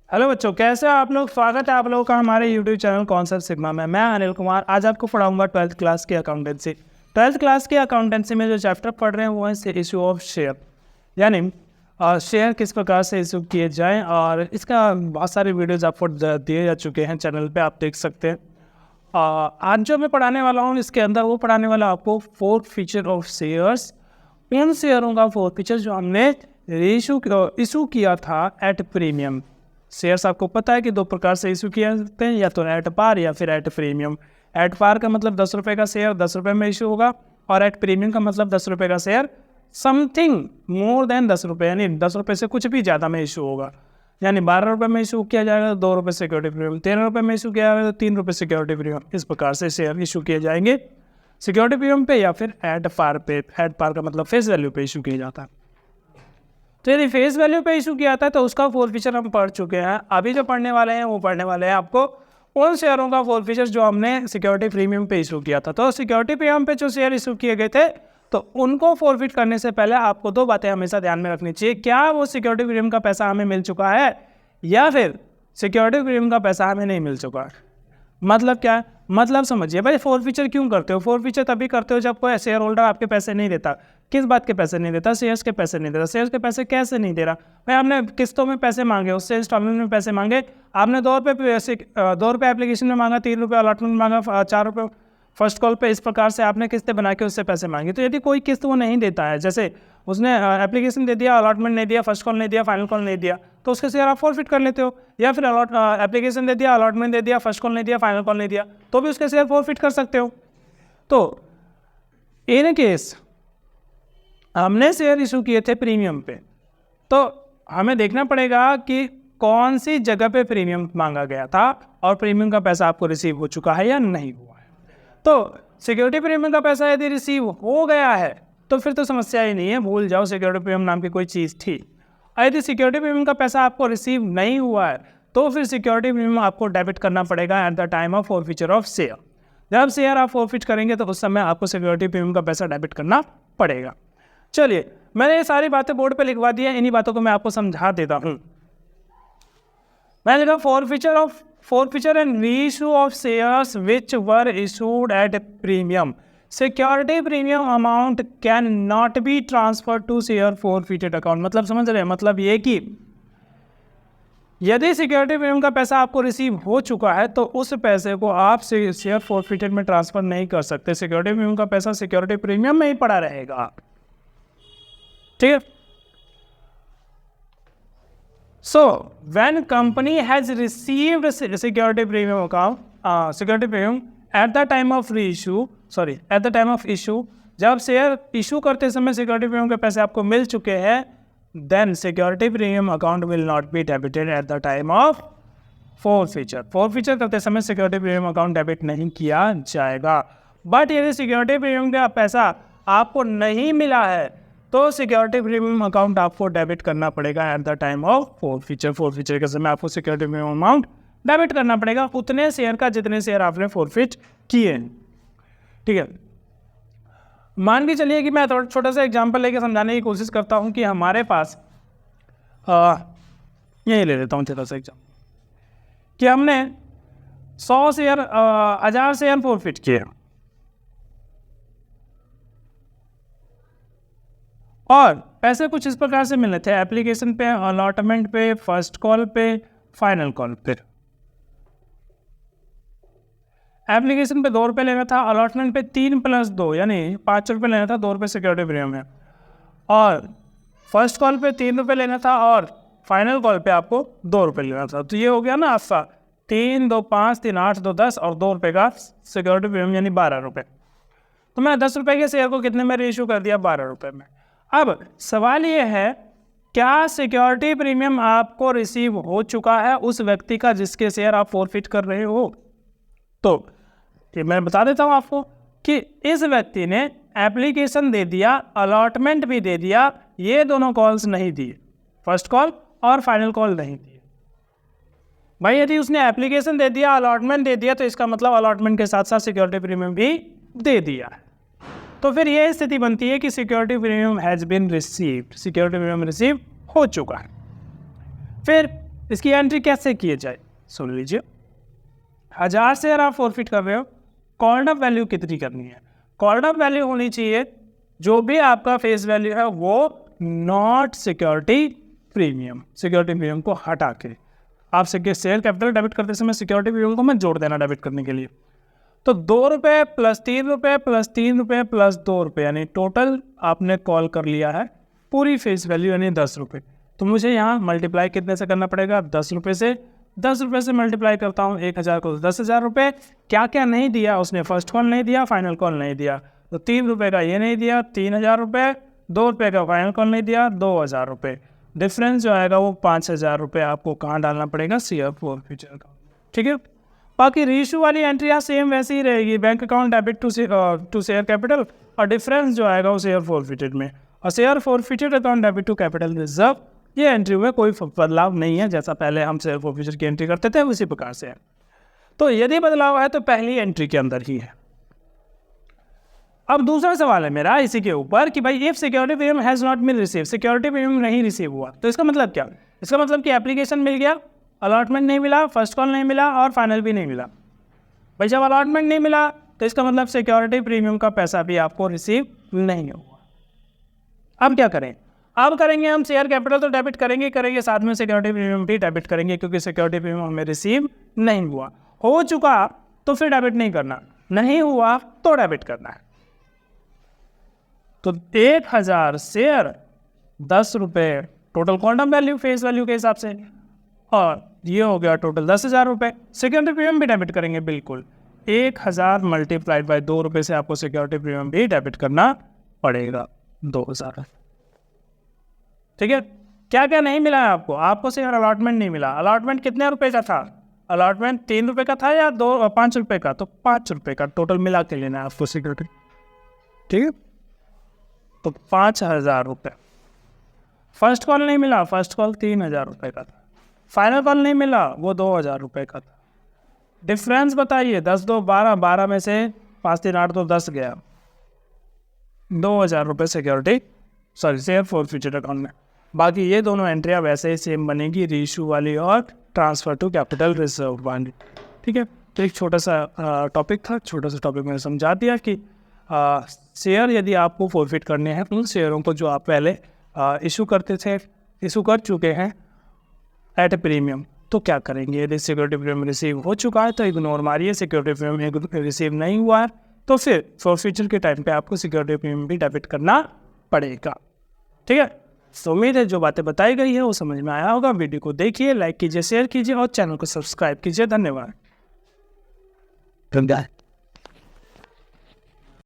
Hello बच्चों, कैसे हो आप लोग। स्वागत है आप लोगों का हमारे यूट्यूब चैनल कॉन्सेप्ट सिग्मा में। मैं अनिल कुमार आज आपको पढ़ाऊंगा 12th क्लास की अकाउंटेंसी। 12th क्लास की अकाउंटेंसी में जो चैप्टर पढ़ रहे हैं वो है इशू ऑफ शेयर, यानी शेयर किस प्रकार से इशू किए जाएं। और इसका बहुत सारे वीडियोज़ आपको दिए जा चुके हैं चैनल पर, आप देख सकते हैं। आज जो मैं पढ़ाने वाला हूँ इसके अंदर वो पढ़ाने वाला आपको 4 फीचर ऑफ शेयर्स, उन शेयरों का 4 फीचर जो हमने इशू किया था एट प्रीमियम। शेयर्स आपको पता है कि 2 प्रकार से इशू किए जाते हैं, या तो एट पार या फिर एट प्रीमियम। एट पार का मतलब 10 रुपये का शेयर 10 रुपये में इशू होगा, और एट प्रीमियम का मतलब 10 रुपये का शेयर समथिंग मोर देन 10 रुपये, यानी 10 रुपये से कुछ भी ज़्यादा में इशू होगा। यानी 12 रुपये में इशू किया जाएगा तो 2 रुपये सिक्योरिटी प्रीमियम, 13 रुपये में इशू किया जाएगा तो 3 रुपये सिक्योरिटी प्रीमियम। इस प्रकार से शेयर इशू किए जाएंगे सिक्योरिटी प्रीमियम पे या फिर एट पार पे। एट पार का मतलब फेस वैल्यू पे इशू किया जाता है। तो यदि फेस वैल्यू पे इशू किया था तो उसका 4 फीचर हम पढ़ चुके हैं। अभी जो पढ़ने वाले हैं वो पढ़ने वाले हैं आपको उन शेयरों का 4 फीचर जो हमने सिक्योरिटी प्रीमियम पे इशू किया था। तो सिक्योरिटी प्रीमियम पे जो शेयर इशू किए गए थे तो उनको फॉरफिट करने से पहले आपको 2 बातें हमेशा ध्यान में रखनी चाहिए। क्या वो सिक्योरिटी प्रीमियम का पैसा हमें मिल चुका है, या फिर सिक्योरिटी प्रीमियम का पैसा हमें नहीं मिल चुका है। मतलब क्या है, मतलब समझिए भाई, 4 फीचर क्यों करते हो। 4 फीचर तभी करते हो जब कोई शेयर होल्डर आपके पैसे नहीं देता। किस बात के पैसे नहीं देता, शेयर्स के पैसे नहीं देता। शेयर्स के पैसे कैसे नहीं दे रहा भाई, आपने किस्तों में पैसे मांगे, उससे इंस्टॉलमेंट में पैसे मांगे, आपने 2 रुपये एप्लीकेशन में मांगा, 3 रुपये अलॉटमेंट में मांगा, 4 रुपये फर्स्ट कॉल पे। इस प्रकार से आपने किस्तें बना के उससे पैसे मांगे। तो यदि कोई किस्त वो नहीं देता है, जैसे उसने एप्लीकेशन दे दिया, अलॉटमेंट नहीं दिया, फर्स्ट कॉल नहीं दिया, फाइनल कॉल नहीं दिया, तो उसके शेयर आप फॉरफिट कर लेते हो। या फिर एप्लीकेशन दे दिया, अलॉटमेंट दे दिया, फर्स्ट कॉल नहीं दिया, फाइनल कॉल नहीं दिया, तो भी उसके शेयर फॉरफिट कर सकते हो। तो इन केस हमने शेयर इशू किए थे प्रीमियम पे, तो हमें देखना पड़ेगा कि कौन सी जगह पे प्रीमियम मांगा गया था और प्रीमियम का पैसा आपको रिसीव हो चुका है या नहीं हुआ है। तो सिक्योरिटी प्रीमियम का पैसा यदि रिसीव हो गया है तो फिर तो समस्या ही नहीं है, भूल जाओ सिक्योरिटी प्रीमियम नाम की कोई चीज़ थी। यदि सिक्योरिटी प्रीमियम का पैसा आपको रिसीव नहीं हुआ है तो फिर सिक्योरिटी प्रीमियम आपको डेबिट करना पड़ेगा at the time of forfeiture of share. जब शेयर आप फॉरफिट करेंगे तो उस समय आपको सिक्योरिटी प्रीमियम का पैसा डेबिट करना पड़ेगा। चलिए, मैंने ये सारी बातें बोर्ड पे लिखवा दी है, इन्हीं बातों को मैं आपको समझा देता हूँ। मैंने लिखा forfeiture and reissue of shares which were issued at premium. Security premium amount cannot be transferred to share forfeited account। मतलब समझ रहे हैं, मतलब ये कि यदि सिक्योरिटी प्रीमियम का पैसा आपको रिसीव हो चुका है तो उस पैसे को आप शेयर फॉरफिटेड में ट्रांसफर नहीं कर सकते। सिक्योरिटी प्रीमियम का पैसा सिक्योरिटी प्रीमियम में ही पड़ा रहेगा, ठीक है। So when company has received security premium account, security premium at the time of issue, जब शेयर इशू करते समय सिक्योरिटी प्रीमियम के पैसे आपको मिल चुके हैं, then security premium account will not be debited at the time of forfeiture। forfeiture करते समय सिक्योरिटी प्रीमियम अकाउंट डेबिट नहीं किया जाएगा। बट यदि सिक्योरिटी प्रीमियम का पैसा आपको नहीं मिला है तो सिक्योरिटी प्रीमियम अकाउंट आपको डेबिट करना पड़ेगा at the time of forfeiture. Forfeiture के समय आपको सिक्योरिटी प्रीमियम अमाउंट डेबिट करना पड़ेगा उतने शेयर का जितने शेयर आपने फॉरफिट किए हैं, ठीक है। मान के चलिए कि मैं थोड़ा छोटा सा एग्जांपल लेके समझाने की कोशिश करता हूं कि हमारे पास यही ले लेता हूं छोटा सा एग्जांपल कि हमने 100 शेयर 1000 शेयर फॉरफिट किए और पैसे कुछ इस प्रकार से मिले थे एप्लीकेशन पे, अलॉटमेंट पे, फर्स्ट कॉल पे, फाइनल कॉल पे। एप्लीकेशन पे 2 रुपये लेना था, अलॉटमेंट पे 3 + 2 यानी 5 रुपये लेना था, 2 रुपये सिक्योरिटी प्रीमियम है, और फर्स्ट कॉल पे 3 रुपये लेना था और फाइनल कॉल पे आपको 2 रुपये लेना था। तो ये हो गया ना आपका 3 2 5 3 8 2 10 और 2 रुपये का सिक्योरिटी प्रीमियम यानी 12 रुपये। तो मैं 10 रुपये के शेयर को कितने में रीइश्यू कर दिया, 12 रुपये में। अब सवाल ये है, क्या सिक्योरिटी प्रीमियम आपको रिसीव हो चुका है उस व्यक्ति का जिसके शेयर आप फॉरफिट कर रहे हो। तो ये मैं बता देता हूँ आपको कि इस व्यक्ति ने एप्लीकेशन दे दिया, अलॉटमेंट भी दे दिया, ये दोनों कॉल्स नहीं दिए, फर्स्ट कॉल और फाइनल कॉल नहीं दिए। भाई यदि उसने एप्लीकेशन दे दिया, अलॉटमेंट दे दिया, तो इसका मतलब अलॉटमेंट के साथ साथ सिक्योरिटी प्रीमियम भी दे दिया है। तो फिर यह स्थिति बनती है कि security premium has been received, security premium receive हो चुका है। फिर इसकी एंट्री कैसे की जाए, सुन लीजिए। 1000 शेयर आप फॉरफिट कर रहे हो, कॉल्ड अप वैल्यू कितनी करनी है? कॉल्ड अप वैल्यू होनी चाहिए जो भी आपका फेस वैल्यू है वो not security premium, security premium को हटा के। आप शेयर कैपिटल डेबिट करते समय सिक्योरिटी प्रीमियम को मत जोड़ देना डेबिट करने के लिए। तो 2 रुपये प्लस 3 रुपये प्लस 3 रुपये प्लस 2 रुपये, यानी टोटल आपने कॉल कर लिया है पूरी फेस वैल्यू यानी 10 रुपये। तो मुझे यहाँ मल्टीप्लाई कितने से करना पड़ेगा? 10 रुपये से। 10 रुपये से मल्टीप्लाई करता हूँ 1000 को, 10,000 रुपये। क्या क्या नहीं दिया उसने? फर्स्ट कॉल नहीं दिया, फाइनल कॉल नहीं दिया, तो 3 रुपये का ये नहीं दिया, 3000 रुपये। 2 रुपये का फाइनल कॉल नहीं दिया, 2000 रुपये। डिफरेंस जो आएगा वो 5000 रुपये आपको कहाँ डालना पड़ेगा? शेयर फॉरफिचर का। ठीक है, बाकी रीइश्यू वाली एंट्री यहाँ सेम वैसे ही रहेगी, bank account debit to share capital, और डिफरेंस जो आएगा वो शेयर फॉरफिटेड में। और share forfeited account debit to capital reserve, ये एंट्री में कोई बदलाव नहीं है, जैसा पहले हम शेयर फॉरफिचर की एंट्री करते थे उसी प्रकार से है। तो यदि बदलाव है तो पहली एंट्री के अंदर ही है। अब दूसरा सवाल है मेरा इसी के ऊपर कि भाई if security premium has not been receive, security premium नहीं रिसीव हुआ, तो इसका मतलब क्या? इसका मतलब कि एप्लीकेशन मिल गया, अलॉटमेंट नहीं मिला, फर्स्ट कॉल नहीं मिला और फाइनल भी नहीं मिला। भाई जब अलॉटमेंट नहीं मिला तो इसका मतलब सिक्योरिटी प्रीमियम का पैसा भी आपको रिसीव नहीं हुआ। अब क्या करें? अब करेंगे हम शेयर कैपिटल तो डेबिट करेंगे, साथ में सिक्योरिटी प्रीमियम भी डेबिट करेंगे, क्योंकि सिक्योरिटी प्रीमियम हमें रिसीव नहीं हुआ। हो चुका तो फिर डेबिट नहीं करना, नहीं हुआ तो डेबिट करना है। तो 1000 शेयर 10 रुपये total quantum value face value के हिसाब से, और ये हो गया टोटल 10,000 रुपये। सिक्योरिटी प्रीमियम भी डेबिट करेंगे, बिल्कुल 1000 मल्टीप्लाइड बाई 2 रुपये से आपको सिक्योरिटी प्रीमियम भी डेबिट करना पड़ेगा 2000। ठीक है, क्या क्या नहीं मिला है आपको? आपको शेयर अलॉटमेंट नहीं मिला। अलॉटमेंट कितने रुपए का था? अलॉटमेंट 3 रुपये का था या 5 रुपये का? तो 5 रुपये का टोटल मिला के लेना है आपको सिक्योरिटी। ठीक है, तो 5000 रुपये। फर्स्ट कॉल नहीं मिला, फर्स्ट कॉल 3000 रुपये का था। फाइनल कॉल नहीं मिला, वो 2000 रुपये का था। डिफरेंस बताइए, 10 2 12, 12 में से 5 3 8 2 10 गया, 2000 रुपये सिक्योरिटी शेयर फॉरफिचर अकाउंट में। बाकी ये दोनों एंट्रियाँ वैसे ही सेम बनेगी, रीइश्यू वाली और ट्रांसफ़र टू कैपिटल रिजर्व वाली। ठीक है, तो एक छोटा सा टॉपिक था, छोटा सा टॉपिक मैंने समझा दिया कि शेयर यदि आपको फॉरफिट करने हैं, उन शेयरों को जो आप पहले इशू करते थे, इशू कर चुके हैं एट ए प्रीमियम, तो क्या करेंगे? यदि सिक्योरिटी प्रीमियम रिसीव हो चुका है तो इग्नोर मारिए, सिक्योरिटी प्रीमियम रिसीव नहीं हुआ है तो फिर फॉरफिचर के टाइम पे आपको सिक्योरिटी प्रीमियम भी डेबिट करना पड़ेगा। ठीक है, तो उम्मीद है जो बातें बताई गई है वो समझ में आया होगा। वीडियो को देखिए, लाइक कीजिए, शेयर कीजिए और चैनल को सब्सक्राइब कीजिए। धन्यवाद।